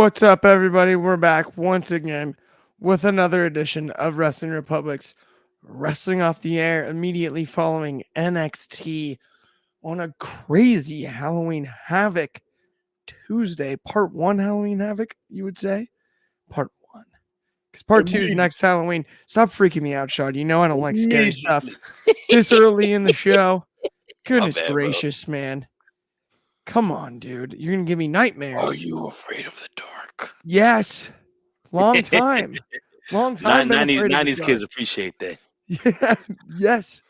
What's up, everybody? We're back once again with another edition of Wrestling Republic's Wrestling Off the Air immediately following NXT on a crazy Halloween Havoc Tuesday. Part 1 Halloween Havoc, you would say? Part 1. Because part 2 is next Halloween. Stop freaking me out, Shad. You know I don't like scary stuff this early in the show. Goodness gracious, man. Come on, dude. You're going to give me nightmares. Are you afraid of the dark? Yes. Long time. Long time. 90s kids appreciate that. Yeah. Yes.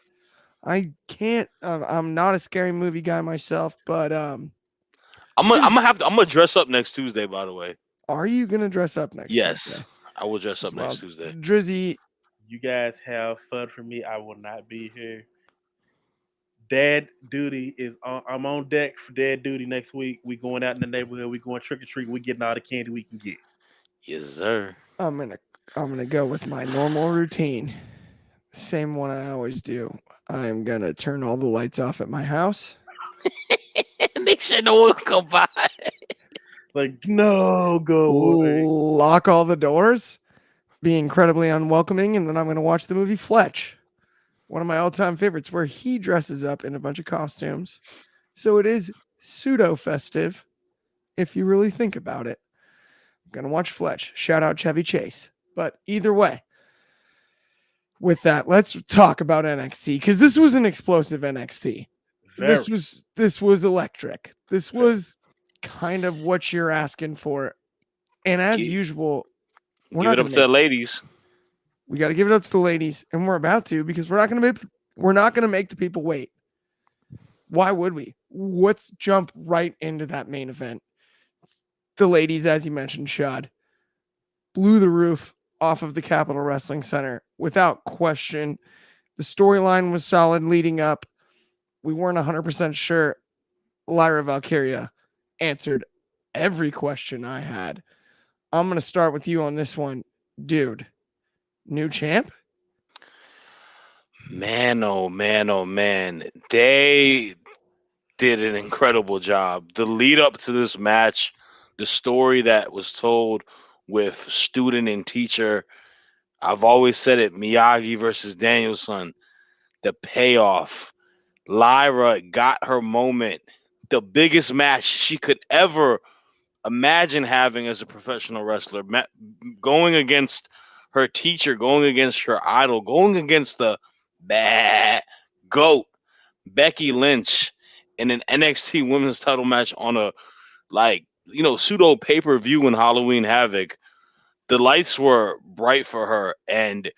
I can't. I'm not a scary movie guy myself, but I'm gonna dress up next Tuesday. By the way, are you gonna dress up next? Yes, Tuesday? I will dress up next Tuesday. Dryzzy, you guys have fun for me. I will not be here. Dad duty is on. I'm on deck for dad duty next week. We going out in the neighborhood. We going trick or treat. We getting all the candy we can get. Yes, sir. I'm gonna go with my normal routine, same one I always do. I'm gonna turn all the lights off at my house. Make sure no one come by. Like, no, go away. Lock all the doors, be incredibly unwelcoming, and then I'm gonna watch the movie Fletch, one of my all-time favorites, where he dresses up in a bunch of costumes. So it is pseudo festive, if you really think about it. I'm gonna watch Fletch. Shout out Chevy Chase. But either way, with that, let's talk about NXT, because this was an explosive NXT. This was electric. This was kind of what you're asking for. And as usual, give it up to the ladies. We got to give it up to the ladies, and we're about to, because we're not going to make the people wait. Why would we? Let's jump right into that main event. The ladies, as you mentioned, Shad, blew the roof off of the Capitol Wrestling Center without question. The storyline was solid leading up. We weren't 100% sure. Lyra Valkyria answered every question I had. I'm going to start with you on this one. Dude, new champ? Man, oh man, oh man. They did an incredible job. The lead up to this match, the story that was told with student and teacher, I've always said it, Miyagi versus Danielson, the payoff. Lyra got her moment, the biggest match she could ever imagine having as a professional wrestler, going against her teacher, going against her idol, going against the GOAT, Becky Lynch, in an NXT women's title match on a pseudo pay-per-view in Halloween Havoc. The lights were bright for her, and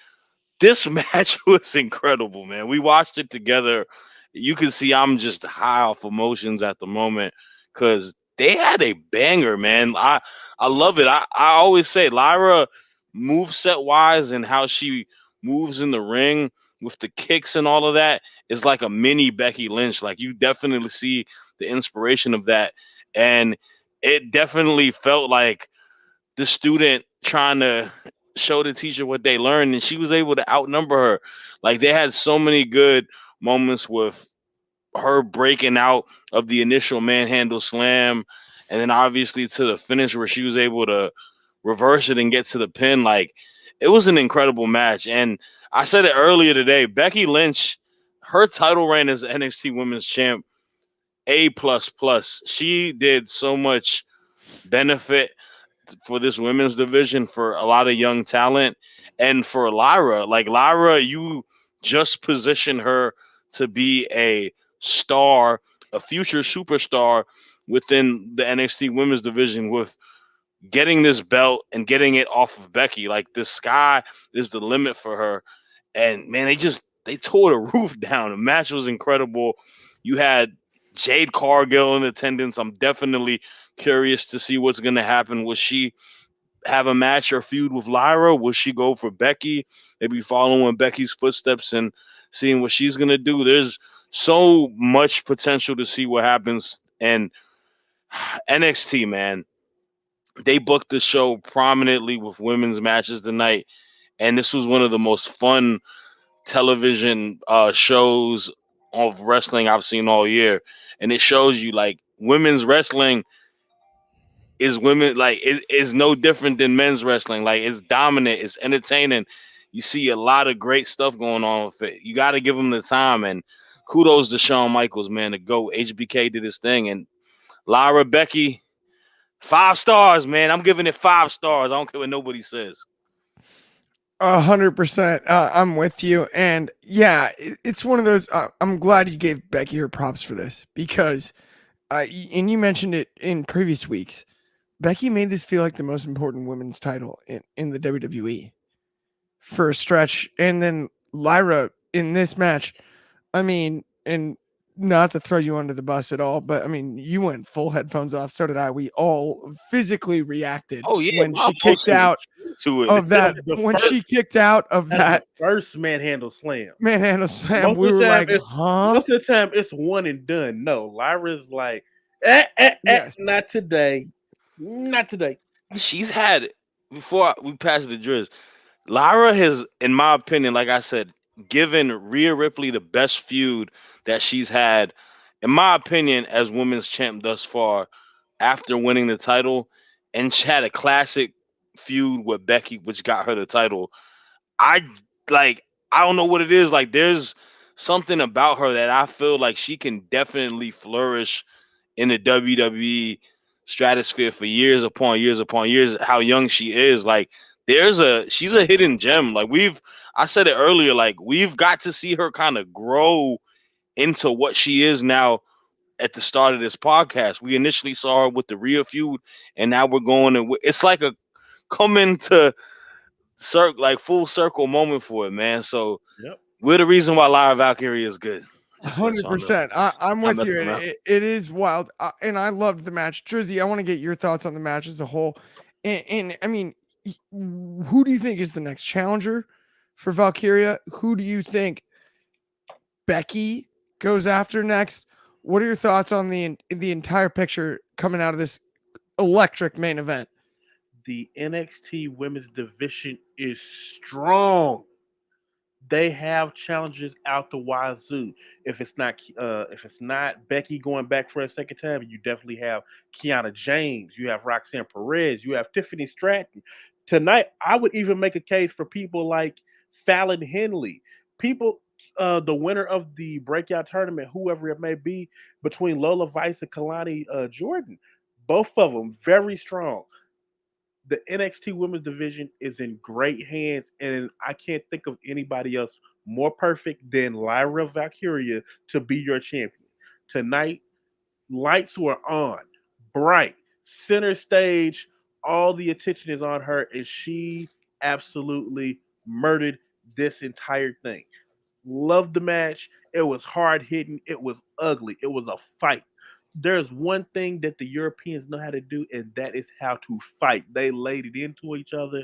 this match was incredible, man. We watched it together. You can see I'm just high off emotions at the moment because they had a banger, man. I love it. I always say Lyra, moveset wise and how she moves in the ring with the kicks and all of that is like a mini Becky Lynch. Like, you definitely see the inspiration of that. And it definitely felt like the student trying to show the teacher what they learned, and she was able to outnumber her. Like, they had so many good moments with her breaking out of the initial manhandle slam, and then obviously to the finish where she was able to reverse it and get to the pin. Like, it was an incredible match. And I said it earlier today, Becky Lynch, her title reign as NXT Women's Champ, A++. She did so much benefit for this women's division, for a lot of young talent, and for Lyra. Like, Lyra, you just position her to be a star, a future superstar within the NXT women's division, with getting this belt and getting it off of Becky. Like, the sky is the limit for her. And man, they tore the roof down. The match was incredible. You had Jade Cargill in attendance. I'm definitely curious to see what's going to happen. Will she have a match or feud with Lyra? Will she go for Becky? Maybe following Becky's footsteps and seeing what she's going to do. There's so much potential to see what happens. And NXT, man, they booked the show prominently with women's matches tonight. And this was one of the most fun television shows of wrestling I've seen all year. And it shows you, like, women's wrestling is women like it is no different than men's wrestling. Like it's dominant, it's entertaining. You see a lot of great stuff going on with it. You got to give them the time, and kudos to Shawn Michaels, man. The GOAT. HBK did his thing, and Lyra Becky, 5 stars, man. I'm giving it 5 stars. I don't care what nobody says. 100%. I'm with you, and yeah, it's one of those. I'm glad you gave Becky her props for this because, and you mentioned it in previous weeks. Becky made this feel like the most important women's title in the WWE for a stretch, and then Lyra in this match. I mean, and not to throw you under the bus at all, but I mean, you went full headphones off. So did I. We all physically reacted Oh yeah, when my she kicked emotions out to it. of that. The When she first kicked out of That's the that first manhandle slam. manhandle slam, Most we of the were time, like, it's huh? most of the time it's one and done. No, Lyra's like, Yes. not today, not today. She's had before we pass the Driz. Lyra has, in my opinion, like I said, given Rhea Ripley the best feud that she's had, in my opinion, as women's champ thus far, after winning the title, and she had a classic feud with Becky, which got her the title. I like, I don't know what it is. Like, there's something about her that I feel like she can definitely flourish in the WWE stratosphere for years upon years upon years. How young she is, like she's a hidden gem. Like I said it earlier, like we've got to see her kind of grow into what she is now. At the start of this podcast, we initially saw her with the Rhea feud, and now we're going and it's like a coming to like full circle moment for it, man. So Yep. we're the reason why Lyra Valkyrie is good. Just to let y'all know. 100%. I'm Not with you. messing around. It is wild. And I loved the match. Drizzy, I want to get your thoughts on the match as a whole. And I mean, who do you think is the next challenger for Valkyria? Who do you think Becky goes after next? What are your thoughts on the entire picture coming out of this electric main event? The NXT women's division is strong. They have challenges out the wazoo. If it's not Becky going back for a second time, you definitely have Kiana James. You have Roxanne Perez. You have Tiffany Stratton. Tonight, I would even make a case for people like Fallon Henley. People, the winner of the breakout tournament, whoever it may be, between Lola Vice and Kalani Jordan. Both of them very strong. The NXT women's division is in great hands, and I can't think of anybody else more perfect than Lyra Valkyria to be your champion. Tonight, lights were on, bright, center stage, all the attention is on her, and she absolutely murdered this entire thing. Loved the match. It was hard hitting. It was ugly. It was a fight. There's one thing that the Europeans know how to do, and that is how to fight. They laid it into each other.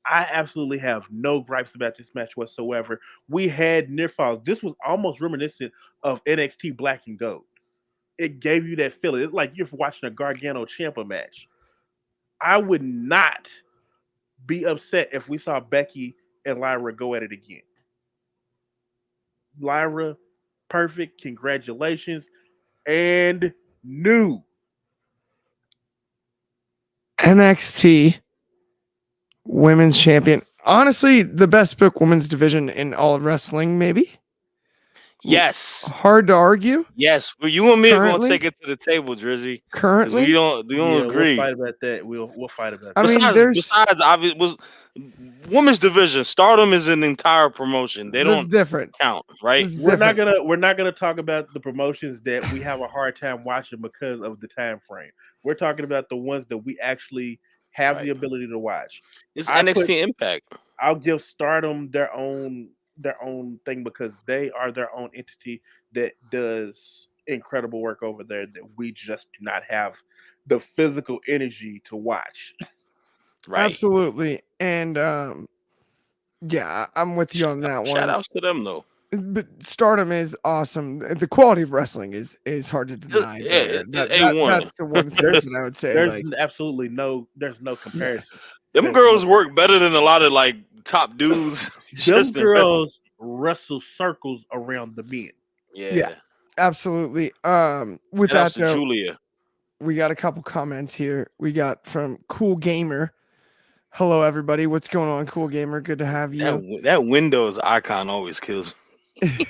I absolutely have no gripes about this match whatsoever. We had near falls. This was almost reminiscent of NXT Black and Gold. It gave you that feeling. It's like you're watching a Gargano Ciampa match. I would not be upset if we saw Becky and Lyra go at it again. Lyra, perfect. Congratulations. And new. NXT Women's Champion. Honestly, the best book women's division in all of wrestling, maybe. Yes. Hard to argue. Yes, but you and me are gonna Currently? take it to the table, Drizzy, because Currently, we don't Yeah, we'll agree. fight about that. We'll fight about I that. mean, there's Besides, obvious was women's division. Stardom is an entire promotion. They that's don't different. count, right? That's different. We're not gonna talk about the promotions that we have a hard time watching because of the time frame. We're talking about the ones that we actually have the Right. ability to watch. It's I put NXT Impact. I'll give Stardom their own thing because they are their own entity that does incredible work over there that we just do not have the physical energy to watch. Right. Absolutely. And yeah, I'm with you on that Shout one. outs to them though. But Stardom is awesome. The quality of wrestling is hard to deny there. A1. That's the one thing There's that I would say. there's Like, absolutely there's no yeah, comparison. Them There's no girls work better than a lot of like top dudes. them just in wrestling. girls wrestle circles around the men. yeah, Yeah. absolutely. With Shout outs that to though, Julia. we got a couple comments here. We got from Cool Gamer. Hello, everybody. What's going on, Cool Gamer? Good to have you. That Windows icon always kills me.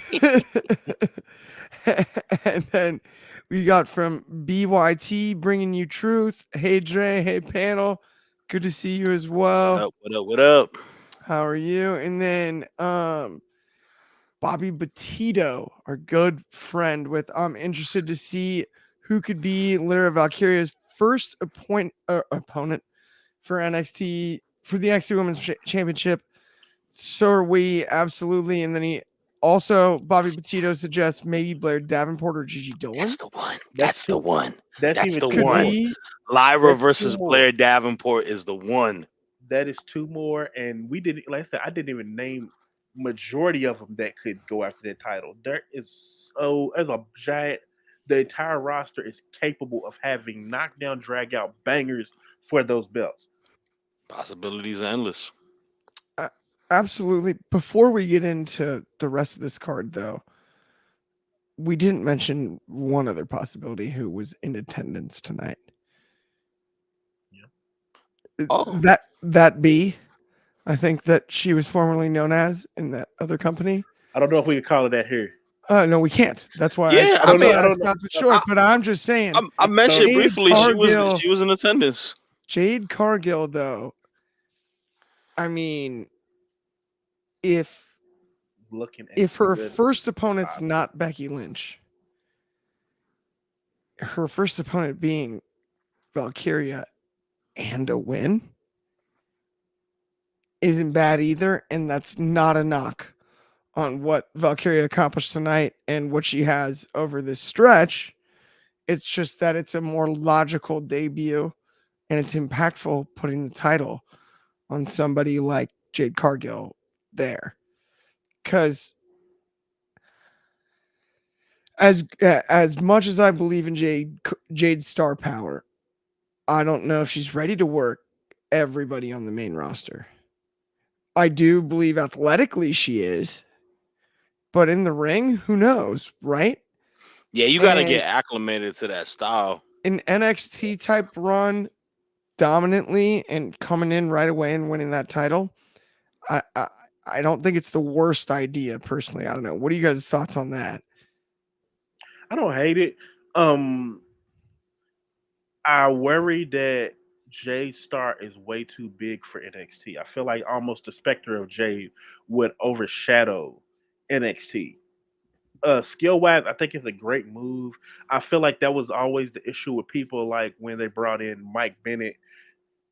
And then we got from BYT bringing you truth. Hey, Dre. Hey, panel. Good to see you as What well. up? What up? What up? How are you? And then Bobby Batito, our good friend, with I'm interested to see who could be Lyra Valkyria's first opponent for NXT for the NXT Women's Championship. So are we, absolutely. And then he also, Bobby Petito suggests maybe Blair Davenport or Gigi Dolan. That's the one. That's That's the two. one. That's That's even the two Could more. one. be. Lyra That's two versus more. Blair Davenport is the one. That is two more, and we didn't. Like I said, I didn't even name majority of them that could go after that title. There is so as a giant, the entire roster is capable of having knockdown, drag out bangers for those belts. Possibilities are endless. Absolutely. Before we get into the rest of this card, though, we didn't mention one other possibility who was in attendance tonight. Oh, That be, I think that she was formerly known as in that other company. I don't know if we could call it that here. No, we can't. That's why yeah. I I don't know. mean, I don't know. stopped it I, short. But I'm just saying, I mentioned so, Jade briefly Cargill, she was in attendance. Jade Cargill, though. I mean, if looking at if her good first opponent's odds. not Becky Lynch, her first opponent being Valkyria and a win isn't bad either. And that's not a knock on what Valkyria accomplished tonight and what she has over this stretch. It's just that it's a more logical debut and it's impactful putting the title on somebody like Jade Cargill there. Because as much as I believe in Jade's star power, I don't know if she's ready to work everybody on the main roster. I do believe athletically she is, but in the ring, who knows, right? Yeah, you got to And get acclimated to that style. an NXT type run dominantly and coming in right away and winning that title, I, I I don't think it's the worst idea personally. I don't know. What are you guys' thoughts on that? I don't hate it. Um, I worry that Jade Star is way too big for NXT. I feel like almost the specter of Jade would overshadow NXT. Skill wise, I think it's a great move. I feel like that was always the issue with people like when they brought in Mike Bennett.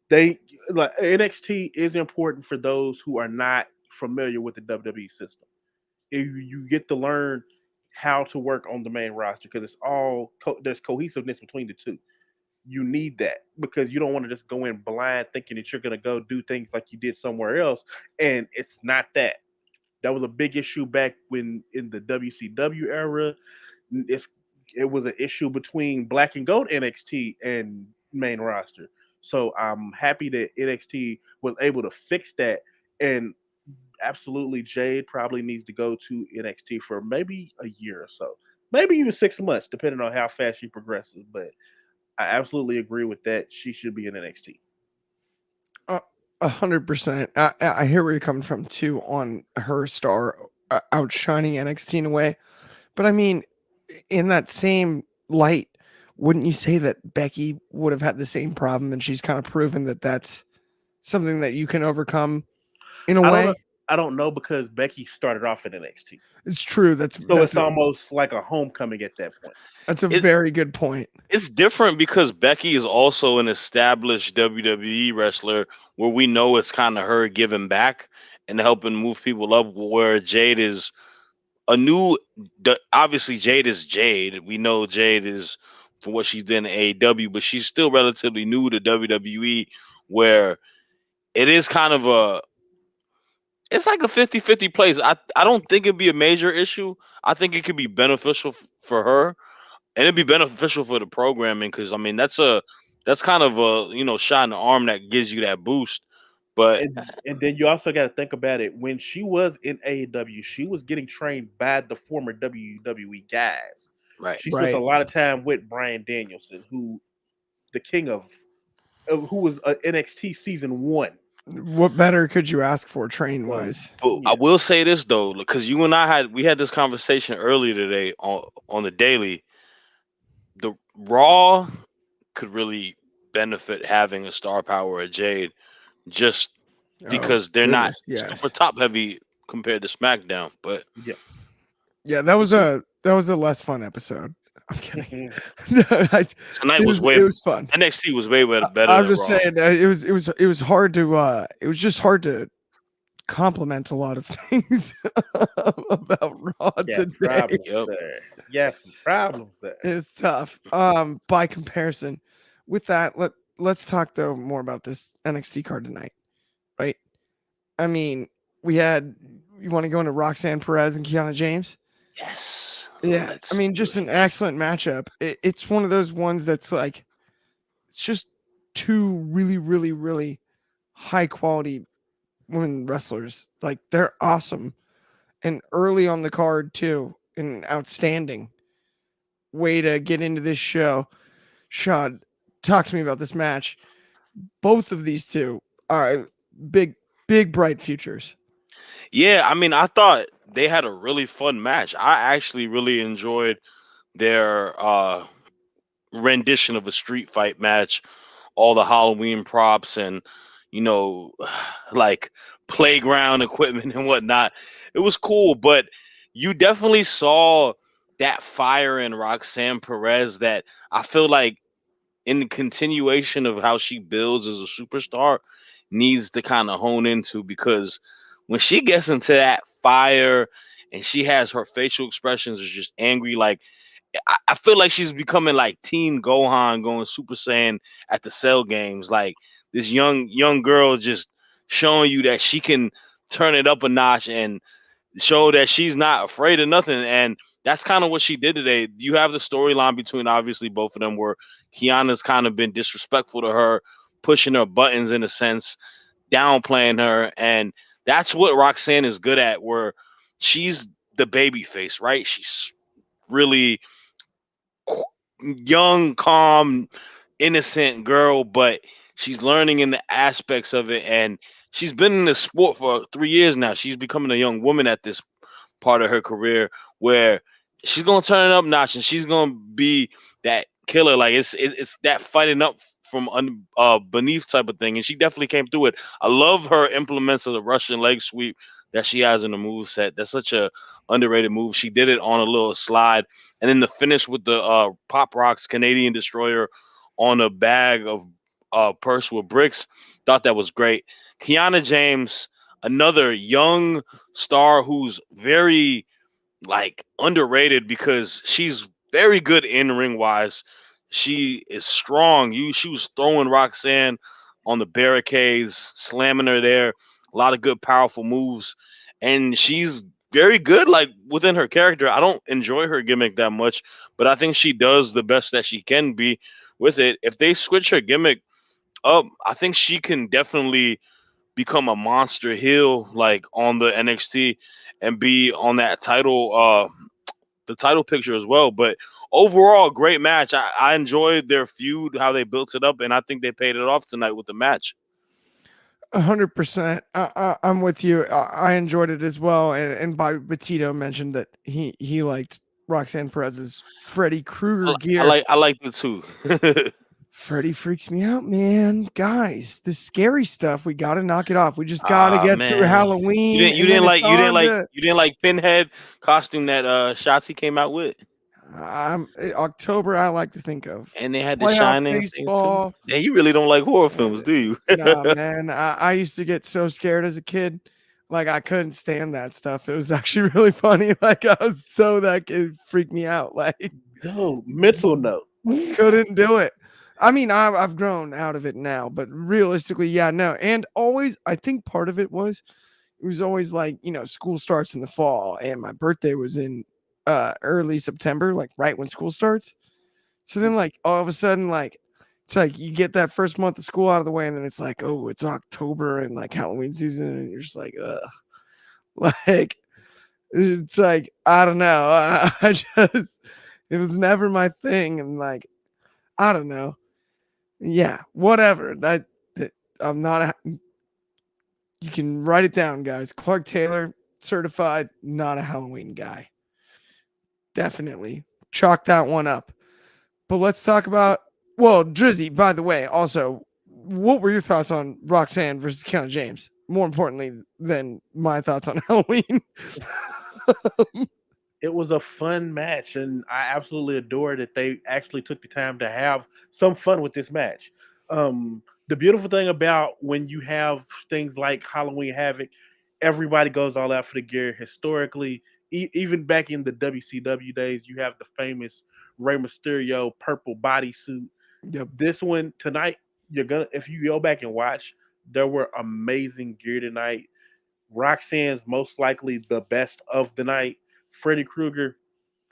They like NXT is important for those who are not familiar with the WWE system. You get to learn how to work on the main roster because it's all there's cohesiveness between the two. You need that because you don't want to just go in blind thinking that you're going to go do things like you did somewhere else, and it's not that. That was a big issue back when in the WCW era. It's it was an issue between Black and Gold NXT and main roster. So I'm happy that NXT was able to fix that. And absolutely, Jade probably needs to go to NXT for maybe a year or so, maybe even 6 months, depending on how fast she progresses. But I absolutely agree with that. She should be in NXT. 100%. I hear where you're coming from too on her star outshining NXT in a way, but I mean, in that same light, wouldn't you say that Becky would have had the same problem, and she's kind of proven that that's something that you can overcome in a I don't know. way? I don't know because Becky started off in NXT, It's true. so it's almost like a homecoming at that point. That's a It, very good point. it's different because Becky is also an established WWE wrestler where we know it's kind of her giving back and helping move people up. Where Jade is a new, obviously Jade is Jade. We know Jade is for what she's done in AEW, but she's still relatively new to WWE, where it is kind of it's like a 50-50 place. I don't think it'd be a major issue. I think it could be beneficial for her, and it'd be beneficial for the programming because I mean that's kind of a shot in the arm that gives you that boost. But And then you also got to think about it. When she was in AEW, she was getting trained by the former WWE guys. right, She spent a Right. lot of time with Brian Danielson, who the king of who was NXT season 1. What better could you ask for train So wise? But I yeah, will say this though, because you and we had this conversation earlier today on the daily. The Raw could really benefit having a star power of Jade, just Oh because they're not goodness, super yes. top heavy compared to SmackDown. But yeah. Yeah, But see, that was a less fun episode. I'm kidding. No, tonight was it way was fun. NXT was way better I'm than just Raw. saying it was hard to it was just hard to compliment a lot of things about Raw yeah, today. problems Yep. there. Yeah, some problems there. It's tough. By comparison, with that, let's talk though more about this NXT card tonight, right? I mean, we had you want to go into Roxanne Perez and Kiana James? Yes. Yeah, I Let's mean, do just an it. excellent matchup. It's one of those ones that's like it's just two really, really, really high quality women wrestlers. Like they're awesome and early on the card too, and outstanding way to get into this show. Shad, talk to me about this match. Both of these two are big, big, bright futures. Yeah, I mean, I thought they had a really fun match. I actually really enjoyed their rendition of a street fight match, all the Halloween props and you know, like playground equipment and whatnot. It was cool, but you definitely saw that fire in Roxanne Perez that I feel like in the continuation of how she builds as a superstar needs to kind of hone into, because when she gets into that fire and she has her facial expressions is just angry, like I feel like she's becoming like Teen Gohan going Super Saiyan at the Cell games. Like this young girl just showing you that she can turn it up a notch and show that she's not afraid of nothing. And that's kind of what she did today. You have the storyline between obviously both of them where Kiana's kind of been disrespectful to her, pushing her buttons in a sense, downplaying her. And that's what Roxanne is good at, where she's the baby face, right? She's really young, calm, innocent girl, but she's learning in the aspects of it. And she's been in the sport for 3 years now. She's becoming a young woman at this part of her career where she's gonna turn it up notch and she's gonna be that killer. Like it's that fighting up from beneath type of thing, and she definitely came through it. I love her implements of the Russian leg sweep that she has in the move set. That's such a underrated move. She did it on a little slide, and then the finish with the Pop Rocks Canadian Destroyer on a bag of purse with bricks. Thought that was great. Kiana James, another young star who's very like underrated because she's very good in ring wise. She is strong. She was throwing Roxanne on the barricades, slamming her there. A lot of good, powerful moves, and she's very good. Like within her character, I don't enjoy her gimmick that much, but I think she does the best that she can be with it. If they switch her gimmick up, I think she can definitely become a monster heel like on the NXT and be on that title the title picture as well. But overall, great match. I enjoyed their feud, how they built it up, and I think they paid it off tonight with the match. 100%. I'm with you. I enjoyed it as well. And Bobby Batito mentioned that he liked Roxanne Perez's Freddy Krueger gear. I like it too. Freddy freaks me out, man. Guys, the scary stuff, we got to knock it off. We just got to Ah get through man, Halloween and then it's on to you didn't like Pinhead costume that Shotzi came out with, October. I like to think of and they had the playoff Shining thing too. baseball. Yeah, you really don't like horror films, do you? Nah, man. I used to get so scared as a kid. Like I couldn't stand that stuff. It was actually really funny. Like I was so that it freaked me out. Like Dude, mental note. couldn't do it. I mean, I've grown out of it now, but realistically, yeah, no. And always, I think part of it was always like, school starts in the fall, and my birthday was in early September, like right when school starts. So then, like all of a sudden, like it's like you get that first month of school out of the way, and then it's like, oh, it's October and like Halloween season, and you're just like, ugh, like it's like I don't know, I just it was never my thing, and like I don't know. Yeah, whatever. That I'm not. You can write it down, guys. Clark Taylor, certified, not a Halloween guy. Definitely chalk that one up. But let's talk about. Well, Drizzy, by the way, also, what were your thoughts on Roxanne versus Kiana James? More importantly than my thoughts on Halloween. It was a fun match, and I absolutely adore that they actually took the time to have some fun with this match. The beautiful thing about when you have things like Halloween Havoc, everybody goes all out for the gear. Historically, even back in the WCW days, you have the famous Rey Mysterio purple bodysuit. Yep. This one tonight, you're gonna if you go back and watch, there were amazing gear tonight. Roxanne's most likely the best of the night. Freddy Krueger,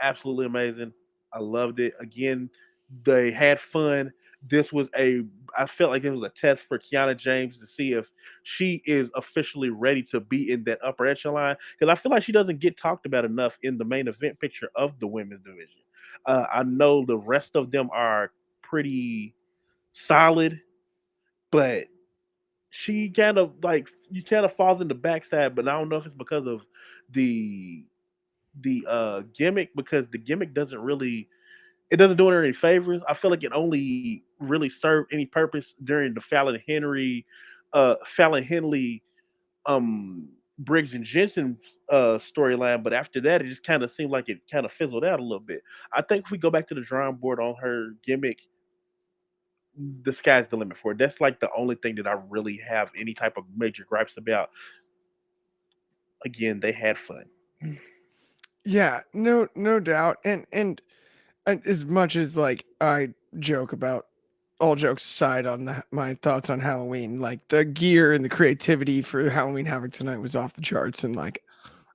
absolutely amazing. I loved it. Again, they had fun. This was I felt like it was a test for Kiana James to see if she is officially ready to be in that upper echelon. Because I feel like she doesn't get talked about enough in the main event picture of the women's division. I know the rest of them are pretty solid, but she kind of like you kind of falls in the backside, but I don't know if it's because of the gimmick because the gimmick doesn't really it doesn't do her any favors. I feel like it only really served any purpose during the Fallon Henley Briggs and Jensen storyline, but after that it just kind of seemed like it kind of fizzled out a little bit. I think if we go back to the drawing board on her gimmick, the sky's the limit for it. That's like the only thing that I really have any type of major gripes about. Again, they had fun. Yeah, no doubt. And as much as like I joke about all jokes aside on my thoughts on Halloween, like the gear and the creativity for Halloween Havoc tonight was off the charts. And like,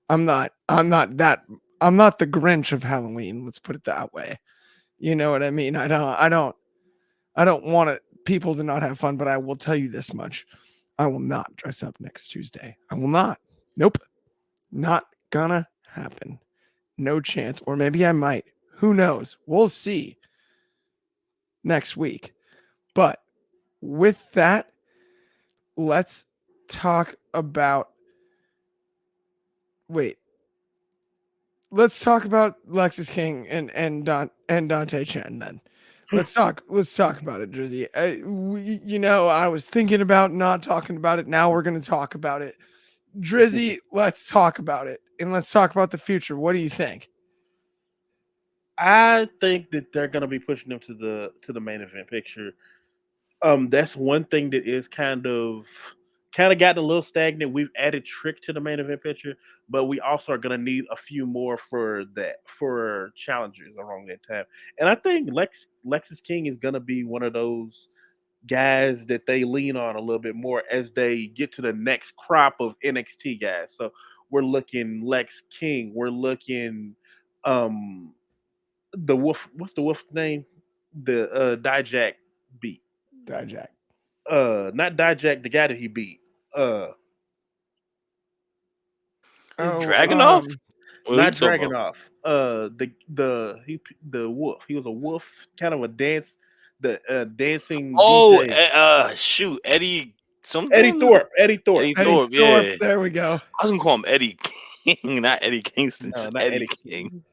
I'm not the Grinch of Halloween. Let's put it that way. You know what I mean? I don't want people to not have fun, but I will tell you this much. I will not dress up next Tuesday. I will not. Nope. Not gonna happen. No chance. Or maybe I might. Who knows? We'll see next week. But with that, let's talk about. Wait. Let's talk about Lexus King and Dante Chen then. Let's talk about it, Drizzy. I was thinking about not talking about it. Now we're going to talk about it. Drizzy, let's talk about it. And let's talk about the future. What do you think? I think that they're gonna be pushing them to the main event picture. That's one thing that is kind of gotten a little stagnant. We've added Trick to the main event picture, but we also are gonna need a few more for challengers around that time. And I think Lexus King is gonna be one of those guys that they lean on a little bit more as they get to the next crop of NXT guys. So we're looking Lex King. We're looking um the wolf. What's the wolf name? The Dijak beat. Jack. Not Dijak, the guy that he beat. Uh, Oh, Dragonoff? What are you not talking about? Dragonoff. The wolf. He was a wolf, kind of a dancing Oh, DJ. shoot, Eddie Eddie something? Thorpe. Eddie Thorpe. Eddie Eddie Thorpe, Thorpe. yeah. There we go. I was gonna call him Eddie King, not Eddie Kingston, No, just not Eddie Eddie. King.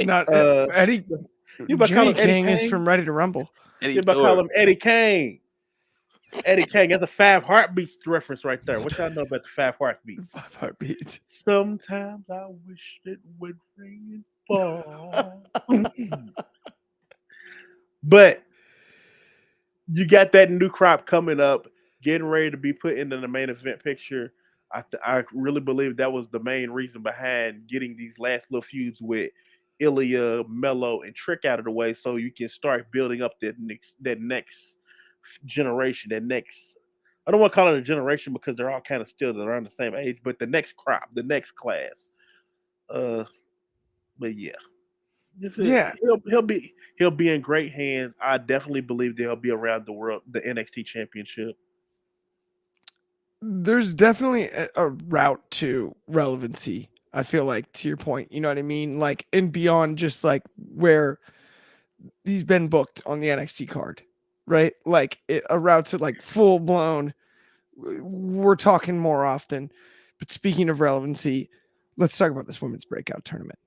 Not Uh, Eddie. you about to call Jimmy him Eddie King is Kane? from Ready to Rumble. You Eddie about to call Thorpe. him Eddie Kane? Eddie Kane. That's a Five Heartbeats reference right there. What y'all know about the Five Heartbeats? 5 heartbeats. Sometimes I wish it would rain and fall. But you got that new crop coming up, getting ready to be put into the main event picture. I really believe that was the main reason behind getting these last little feuds with Ilya, Mello, and Trick out of the way, so you can start building up that next generation, that next. I don't want to call it a generation because they're all kind of still around the same age, but the next crop, the next class. Uh, but yeah, Yeah, he'll be in great hands. I definitely believe that he'll be around the world, the NXT Championship. there's definitely a route to relevancy. I feel like to your point, you know what I mean? Like and beyond just like where he's been booked on the NXT card. right? Like a route to like full blown. We're talking more often. But speaking of relevancy, let's talk about this women's breakout tournament.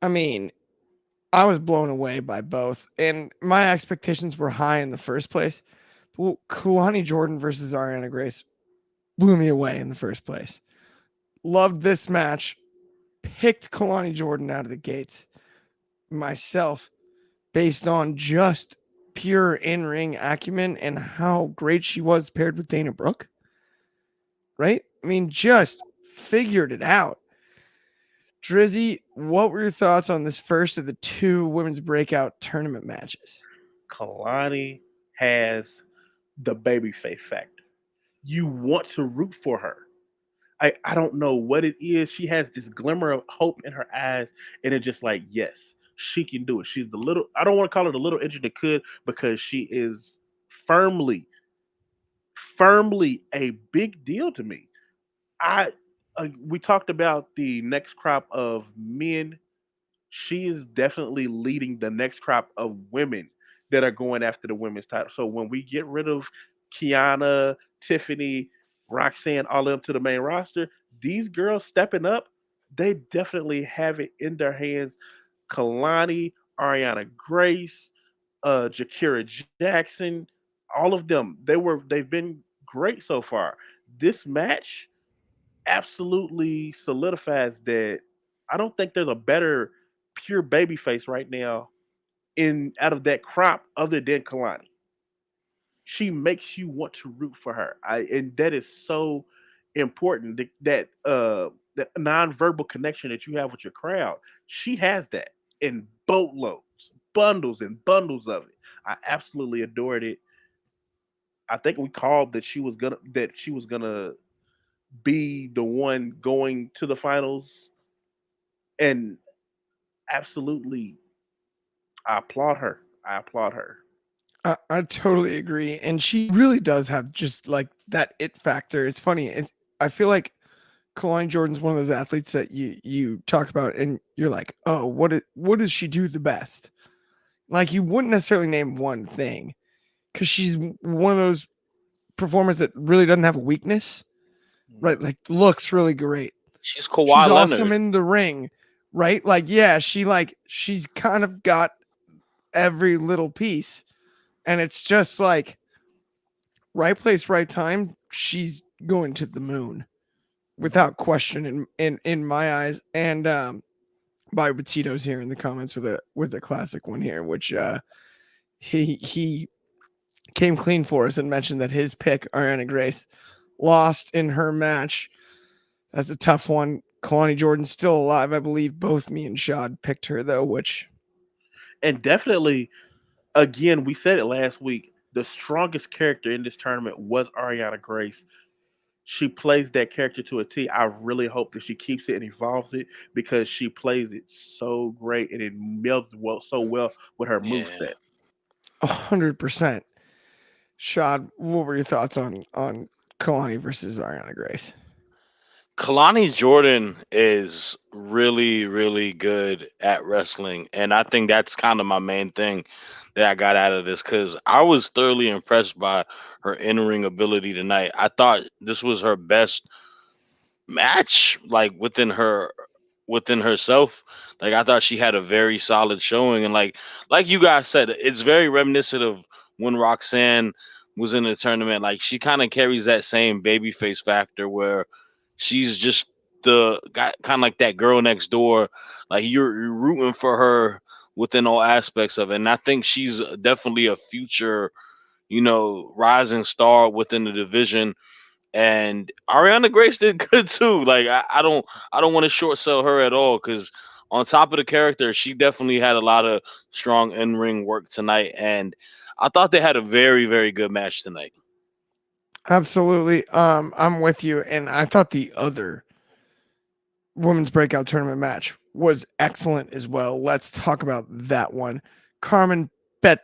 I mean, I was blown away by both, and my expectations were high in the first place. But Kalani Jordan versus Ariana Grace blew me away in the first place. Loved this match. Picked Kalani Jordan out of the gates myself based on just pure in-ring acumen and how great she was paired with Dana Brooke. Right? I mean, just figured it out. Drizzy, what were your thoughts on this first of the two women's breakout tournament matches? Kalani has the babyface factor. You want to root for her. I don't know what it is. She has this glimmer of hope in her eyes, and it's just like, yes, she can do it. She's the little, I don't want to call her the little engine that could, because she is firmly, firmly a big deal to me. I We talked about the next crop of men. She is definitely leading the next crop of women that are going after the women's title. So when we get rid of Kiana, Tiffany, Roxanne, all of them to the main roster, these girls stepping up, they definitely have it in their hands. Kalani, Ariana Grace, Jakira Jackson, all of them, they've been great so far. This match absolutely solidifies that I don't think there's a better pure babyface right now in out of that crop other than Kalani. She makes you want to root for her. And that is so important. That nonverbal connection that you have with your crowd. She has that in boatloads, bundles and bundles of it. I absolutely adored it. I think we called that she was gonna be the one going to the finals, and absolutely, I applaud her. I applaud her. I totally agree. And she really does have just like that it factor. It's funny. I feel like Kalani Jordan's one of those athletes that you talk about and you're like, oh, what does she do the best? Like you wouldn't necessarily name one thing because she's one of those performers that really doesn't have a weakness, right? Mhm. Like looks really great. She's She's Kawhi awesome Leonard. in the ring, right? Like, yeah, she's kind of got every little piece. And it's just like right place, right time. She's going to the moon without question in my eyes. And by Batito's here in the comments with a classic one here, which he came clean for us and mentioned that his pick, Ariana Grace, lost in her match. That's a tough one. Kalani Jordan's still alive. I believe both me and Shad picked her though, which And definitely, again, we said it last week. The strongest character in this tournament was Ariana Grace. She plays that character to a T. I really hope that she keeps it and evolves it, because she plays it so great and it melds so well with her Yeah. moveset. 100%. Shad, what were your thoughts on Kalani versus Ariana Grace? Kalani Jordan is really, really good at wrestling. And I think that's kind of my main thing that I got out of this, because I was thoroughly impressed by her in ring ability tonight. I thought this was her best match, like within herself. Like I thought she had a very solid showing, and like you guys said, it's very reminiscent of when Roxanne was in the tournament. Like she kind of carries that same babyface factor where she's just the guy, kind of like that girl next door. Like you're rooting for her within all aspects of it, and I think she's definitely a future, rising star within the division. And Ariana Grace did good too. Like I don't want to short sell her at all, because on top of the character, she definitely had a lot of strong in ring work tonight, and I thought they had a very very good match tonight. Absolutely. I'm with you. And I thought the other women's breakout tournament match was excellent as well. Let's talk about that one. Carmen Bet,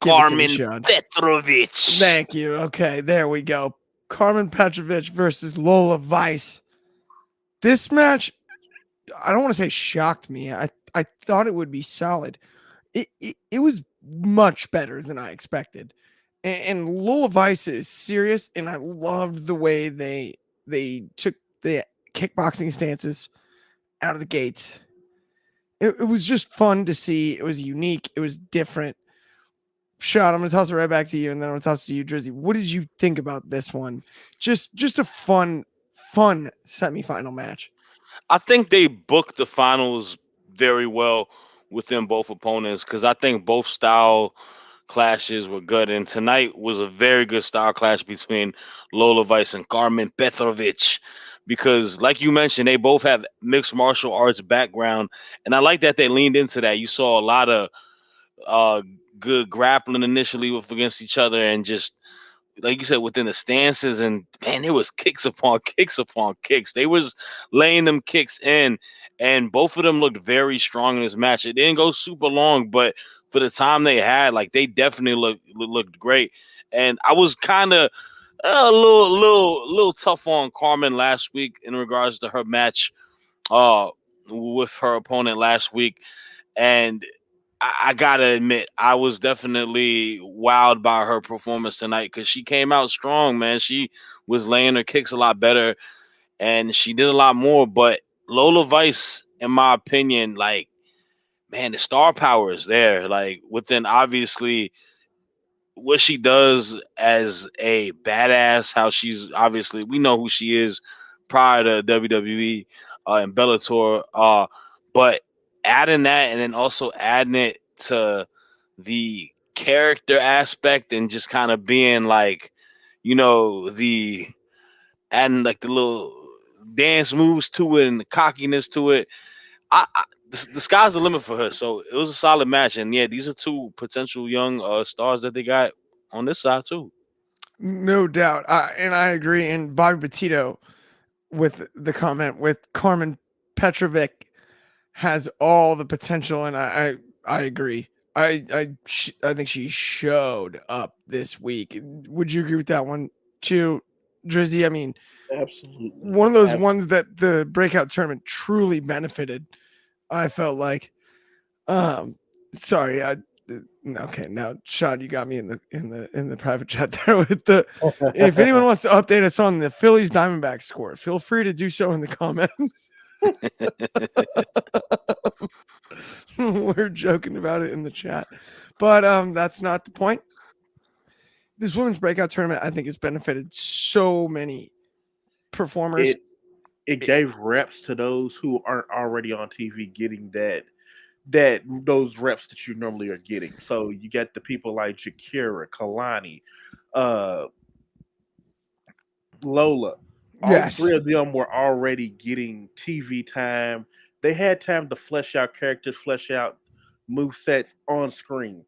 give it to me, Carmen Sean. Petrovic. Thank you. Okay, there we go. Carmen Petrovic versus Lola Vice. This match, I don't want to say shocked me. I thought it would be solid. It was much better than I expected. And Lola Vice is serious, and I loved the way they took the kickboxing stances out of the gates. It was just fun to see. It was unique. It was different. Shot, I'm gonna toss it right back to you, and then I'm gonna toss it to you, Drizzy. What did you think about this one? Just a fun semifinal match. I think they booked the finals very well within both opponents because I think both style clashes were good, and tonight was a very good style clash between Lola Vice and Carmen Petrovic. Because, like you mentioned, they both have mixed martial arts background, and I like that they leaned into that. You saw a lot of uh, good grappling initially with against each other, and just like you said, within the stances, and man, there was kicks upon kicks upon kicks. They was laying them kicks in, and both of them looked very strong in this match. It didn't go super long, but for the time they had, like they definitely looked great. And I was kind of a little tough on Carmen last week in regards to her match uh with her opponent last week, and I gotta admit, I was definitely wowed by her performance tonight because she came out strong, man. She was laying her kicks a lot better and she did a lot more. But Lola Vice, in my opinion, like, man, the star power is there. Like, within obviously what she does as a badass, how she's obviously, we know who she is prior to WWE and Bellator. But adding that and then also adding it to the character aspect and just kind of being like, the adding like the little dance moves to it and the cockiness to it. The sky's the limit for her. So it was a solid match, and yeah, these are two potential young stars that they got on this side too. No doubt. And I agree. And Bobby Petito with the comment with Carmen Petrovic has all the potential, and I agree. I think she showed up this week. Would you agree with that one too, Drizzy? I mean, Absolutely. one of those ones that the breakout tournament truly benefited. I felt like, sorry, okay, now Shad, you got me in the private chat there with the. If anyone wants to update us on the Phillies Diamondbacks score, feel free to do so in the comments. We're joking about it in the chat, but that's not the point. This women's breakout tournament, I think, has benefited so many performers. It gave reps to those who aren't already on TV getting that those reps that you normally are getting. So you get the people like Jakira, Kalani, uh, Lola. All Yes, three of them were already getting TV time. They had time to flesh out characters, flesh out move sets on screen.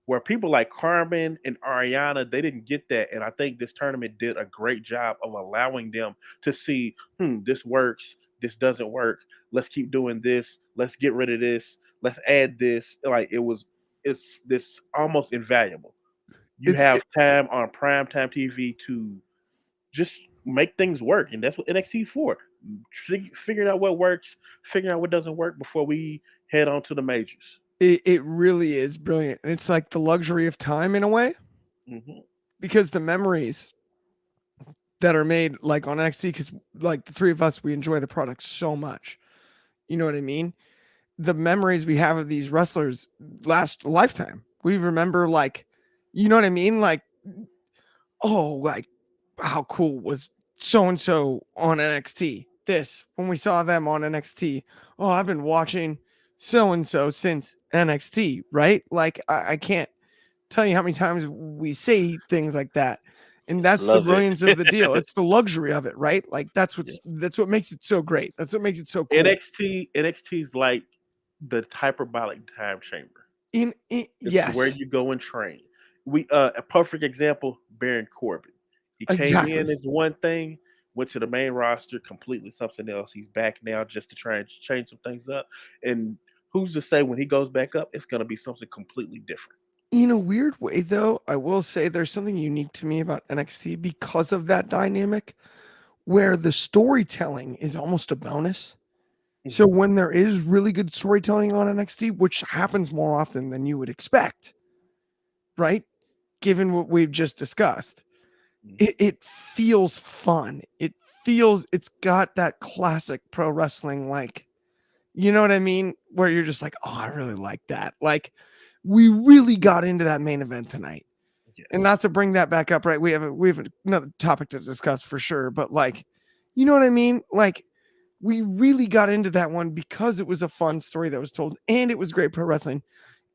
Where people like Carmen and Ariana, they didn't get that. And I think this tournament did a great job of allowing them to see, this works, this doesn't work. Let's keep doing this. Let's get rid of this. Let's add this. Like it's this almost invaluable. You it's have time on primetime TV to just make things work, and that's what NXT is for. Figuring out what works, figuring out what doesn't work before we head on to the majors. it really is brilliant. And it's like the luxury of time in a way, Hmm. because the memories that are made like on NXT, because like the three of us, we enjoy the product so much. You know what I mean? The memories we have of these wrestlers last a lifetime. We remember like, you know what I mean? Like, oh, like how cool was so and so on NXT? This when we saw them on NXT. Oh, I've been watching so and so since NXT, right? Like I can't tell you how many times we say things like that. And that's the Love it. brilliance of the deal. It's the luxury of it, right? Like Yeah. that's what makes it so great. That's what makes it so cool. NXT is like the hyperbolic time chamber. It's where Yes, you go and train. We a perfect example, Baron Corbin. He came in exactly. as one thing, went to the main roster, completely something else. He's back now just to try and change some things up. And who's to say when he goes back up, it's gonna be something completely different. In a weird way, though, I will say there's something unique to me about NXT because of that dynamic where the storytelling is almost a bonus. So Mhm. when there is really good storytelling on NXT, which happens more often than you would expect, right? Given what we've just discussed, Mhm. it feels fun. It's got that classic pro wrestling, like, you know what I mean? Where you're just like, oh, I really like that. Like, we really got into that main event tonight. And not Yes. to bring that back up, right? We have another topic to discuss for sure, but like, you know what I mean? Like, we really got into that one because it was a fun story that was told and it was great pro wrestling.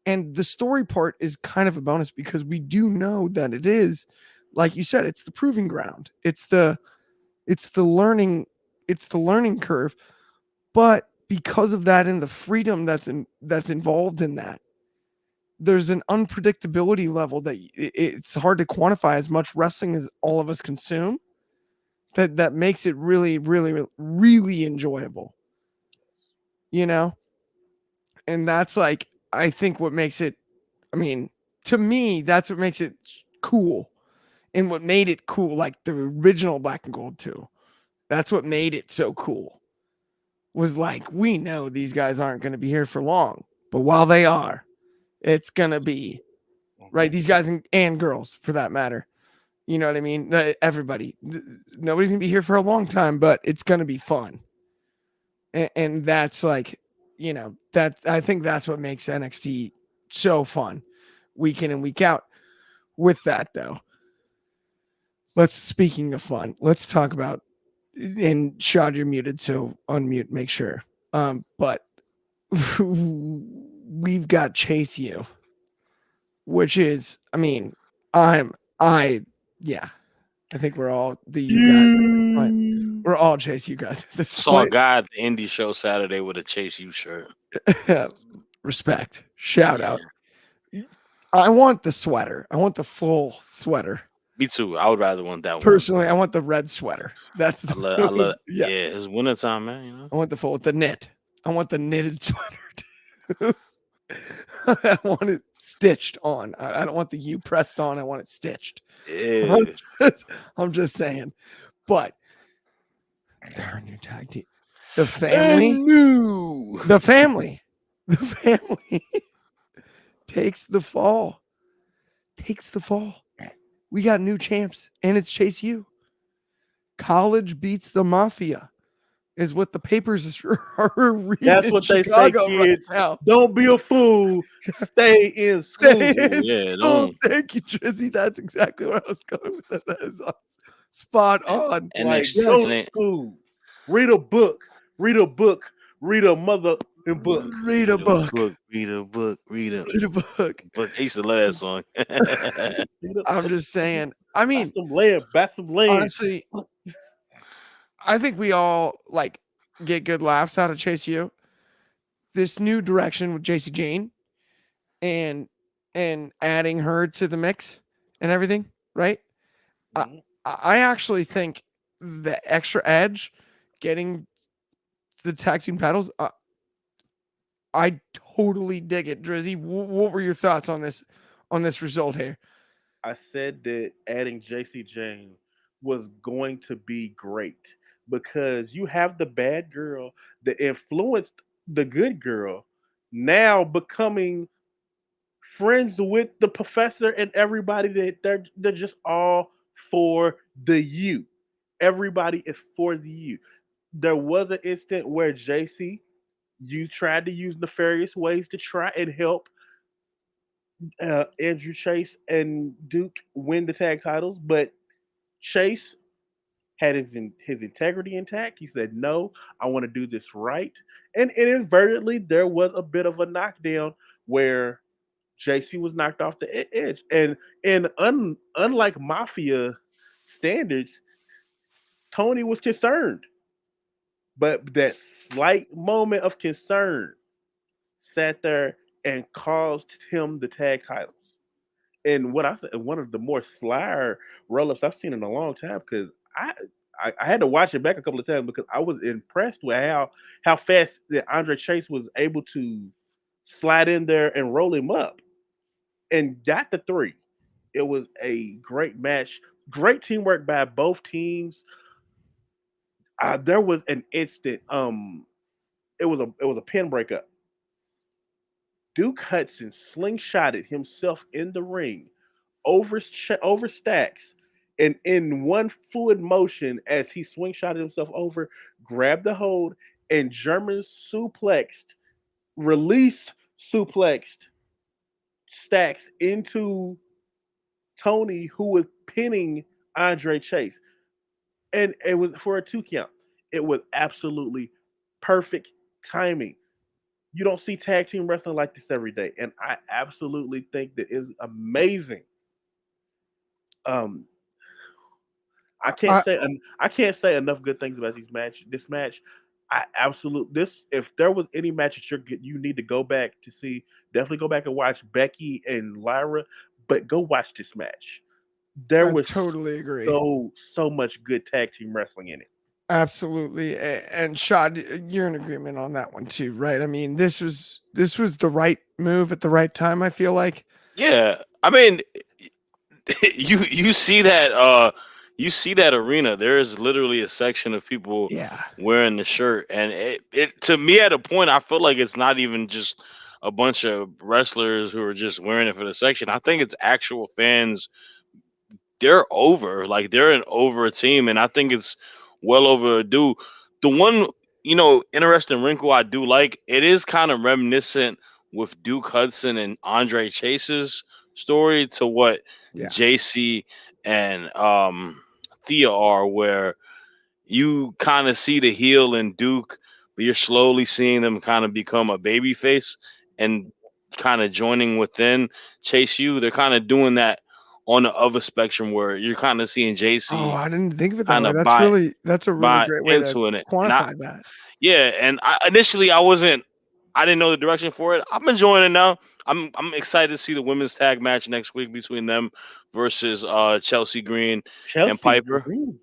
And the story part is kind of a bonus because we do know that it is, like you said, it's the proving ground. It's the learning, it's the learning curve. But because of that and the freedom that's involved in that, there's an unpredictability level that it's hard to quantify as much wrestling as all of us consume. That makes it really, really, really enjoyable. You know, and that's like, I think what makes it. I mean, to me, that's what makes it cool, and what made it cool, like the original Black and Gold too. That's what made it so cool. Was like, we know these guys aren't going to be here for long, but while they are, it's going to be right. Mhm. These guys and girls, for that matter. You know what I mean? Everybody, nobody's gonna be here for a long time, but it's gonna be fun. And that's like, that I think that's what makes NXT so fun, week in and week out. With that though, speaking of fun, let's talk about, and Shad, you're muted, so unmute, make sure. But we've got Chase U, which is, I mean, I'm I yeah, I think we're all the you guys at this point. You. We're all Chase you guys at this Saw a point. guy at the indie show Saturday with a Chase U shirt. Respect. Shout Yeah, out. I want the sweater. I want the full sweater. me too. I would rather want that one. Personally, I want the red sweater. That's I love. the yeah. Yeah, it's wintertime, man. You know. I want the full with the knit. I want the knitted sweater too. I want it stitched on. I don't want the U pressed on. I want it stitched. I'm Yeah. I'm just saying. But they're a new tag team. The family, And new. the family, the family takes the fall. Takes the fall. We got new champs, and it's Chase U. College beats the mafia, is what the papers are reading That's in what they say, Chicago right kids. now. Don't be a fool. Stay in Stay school. in Yeah, school. don't. Thank you, Drizzy. That's exactly where I was going with that. That is spot on. Like, NXT. Yes. go to school. Read a book. Read a book. Read a mother and book. Read a book. Read a book. Read a Read a book. book. I used to love that song. I'm just saying. I Buy mean, some land. Buy some land. honestly, I think we all like get good laughs out of Chase U. This new direction with JC Jane and adding her to the mix and everything, right? I, Mhm. I actually think the extra edge, getting the tag team titles, I totally dig it. Drizzy, what were your thoughts on this result here? I said that adding JC Jane was going to be great because you have the bad girl that influenced the good girl now becoming friends with the professor and everybody that they're just all for the you. Everybody is for the you. There was an instant where JC you tried to use nefarious ways to try and help Andrew Chase and Duke win the tag titles, but Chase had his integrity intact. He said, "No, I want to do this right." And inadvertently, there was a bit of a knockdown where JC was knocked off the edge. And unlike Mafia standards, Tony was concerned, but that slight moment of concern sat there and caused him the tag titles. And what I said, one of the more slyer roll ups I've seen in a long time because I, I had to watch it back a couple of times because I was impressed with how fast that Andre Chase was able to slide in there and roll him up and got the three. It was a great match, great teamwork by both teams. There was an instant, it was a pin breakup. Duke Hudson slingshotted himself in the ring overstacks, and in one fluid motion as he swing shotted himself over, grabbed the hold and German suplexed, release suplexed Stacks into Tony, who was pinning Andre Chase, and it was for a 2 count. It was absolutely perfect timing. You don't see tag team wrestling like this every day, and I absolutely think that is amazing. Um, I, I can't say enough good things about This match, I absolutely this. If there was any match that you need to go back to see, definitely go back and watch Becky and Lyra, but go watch this match. There I was totally agree. so much good tag team wrestling in it. Absolutely. And Shad, you're in agreement on that one too, right? I mean, this was the right move at the right time, I feel like. Yeah, I mean, you see that you see that arena. There is literally a section of people Yeah. wearing the shirt, and it to me at a point I feel like it's not even just a bunch of wrestlers who are just wearing it for the section. I think it's actual fans. They're over, like they're an over team, and I think it's well overdue. The one interesting wrinkle I do like, it is kind of reminiscent with Duke Hudson and Andre Chase's story to what Yeah. JC and Thea are, where you kind of see the heel in Duke, but you're slowly seeing them kind of become a baby face and kind of joining within Chase U. They're kind of doing that on the other spectrum where you're kind of seeing Oh, JC I didn't think of it that kind way. of buy That's a really buy great way to into it. And quantify that. initially I didn't know the direction for it. I'm enjoying it now. I'm excited to see the women's tag match next week between them versus Chelsea Green and Chelsea Piper. Green.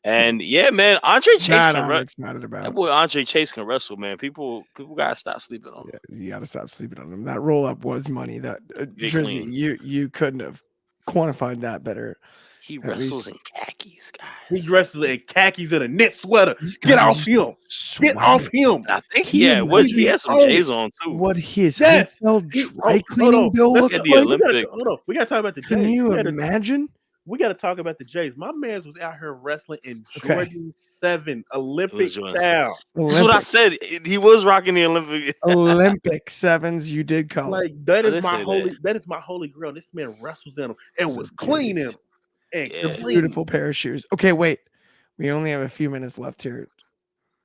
And yeah, man, Andre Chase That can I'm excited that about. boy Andre Chase can wrestle, man. People gotta stop sleeping on him. Yeah, you got to stop sleeping on him. That roll up was money. That Get Drizzy, clean. you couldn't have quantified that better. He At wrestles least in khakis, He guys. dresses in khakis and a knit sweater. these Get guys off are him. Get off sweating. him. And I think Can you he imagine has some Oh, J's on too. what his yes. hotel He, dry hold cleaning on. bill Let's He had looked the like? Olympic. hold on. We gotta talk about the Can Jays. you imagine? We gotta talk about the Jays. My man's was out here wrestling in Okay, Jordan 7 It was Olympic Jordan. style. That's what I Olympic said. He was rocking the Olympic. Olympic sevens. You did call it. Like that I is did my say that. holy grail. This man wrestles in them and Those are was clean in beauties. them. And Yeah. clean. Beautiful pair of shoes. Okay, wait. We only have a few minutes left here.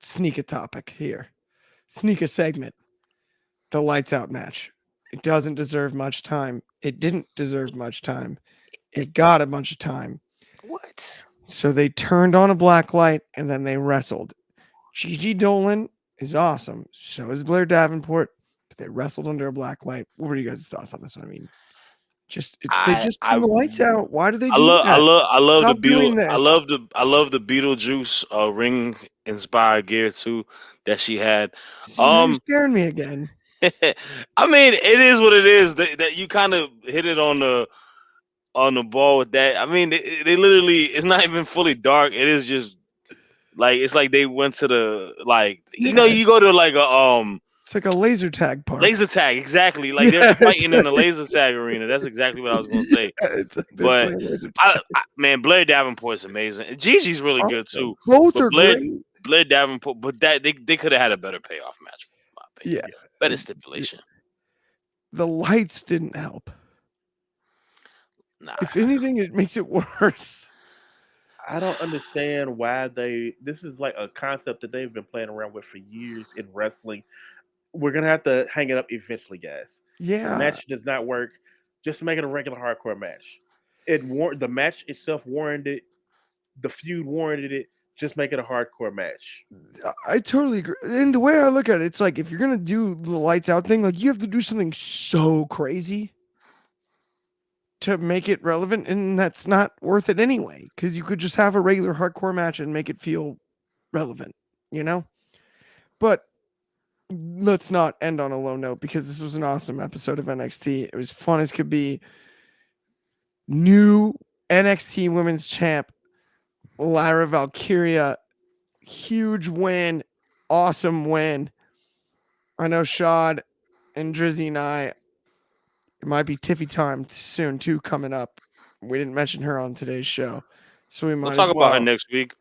Sneak a topic here. Sneak a segment. The lights out match. It doesn't deserve much time. It didn't deserve much time. It got a bunch of time. What? So they turned on a black light and then they wrestled. Gigi Dolan is awesome. So is Blair Davenport. But they wrestled under a black light. What were you guys' thoughts on this one? I mean, they I just I turned the lights out. Why do they I do love I that? love I love the Stop Beetle doing this. I love the Beetlejuice ring inspired gear too that she had. See, now you're Um scaring me again. I mean it is what it is. That you kind of hit it on the ball with that. I mean they literally, it's not even fully dark. It is just like, it's like they went to the, like, Yeah, you go to like a it's like a laser tag park. laser tag, exactly. Like they're Yeah, fighting in the laser tag arena. That's exactly what I was gonna say. it's like they're But playing laser tag. Man, Blair Davenport's amazing. And Gigi's really good Awesome. too. Both But are great. Blair Davenport, but that they could have had a better payoff match, in my opinion. Yeah. Better uh, stipulation. The lights didn't help. Nah. If anything, it makes it worse. I don't understand why this is like a concept that they've been playing around with for years in wrestling. We're gonna have to hang it up eventually, guys. The Yeah. match does not work. Just make it a regular hardcore match. The match itself warranted it. The feud warranted it. Just make it a hardcore match. I totally agree. And the way I look at it, it's like if you're gonna do the lights out thing, like you have to do something so crazy to make it relevant, and that's not worth it anyway. Because you could just have a regular hardcore match and make it feel relevant, you know. But let's not end on a low note because this was an awesome episode of NXT. It was fun as could be. New NXT Women's Champ Lyra Valkyria, huge win, awesome win. I know Shad and Drizzy and I, it might be Tiffy time soon too coming up. We didn't mention her on today's show, so we We'll might talk as about her well. next week.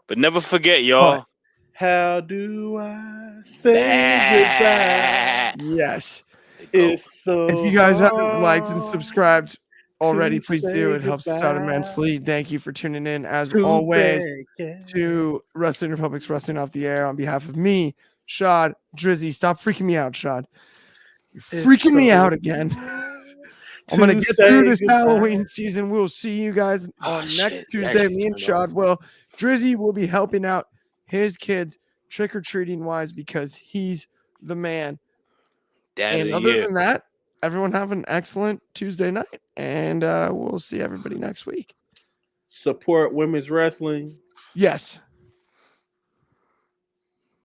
But never forget, y'all. How do I say goodbye? Bah. Yes. They go. It's so If you guys haven't liked and subscribed already, to please do. say It helps us out goodbye immensely. Thank you for tuning in, as to always, Becky. to Wrestling Republic's Wrestling Off the Air. On behalf of me, Shad, Dryzzy, stop freaking me out, Shad. You're It's freaking me so out again. hard I'm going to to get through say this goodbye. Halloween season. We'll see you guys Oh, on shit. next It Tuesday. actually Me and turned Shad off. will. Dryzzy will be helping out his kids trick-or-treating wise because he's the man. Dad of And the other year. than that, everyone have an excellent Tuesday night. And we'll see everybody next week. Support women's wrestling. Yes.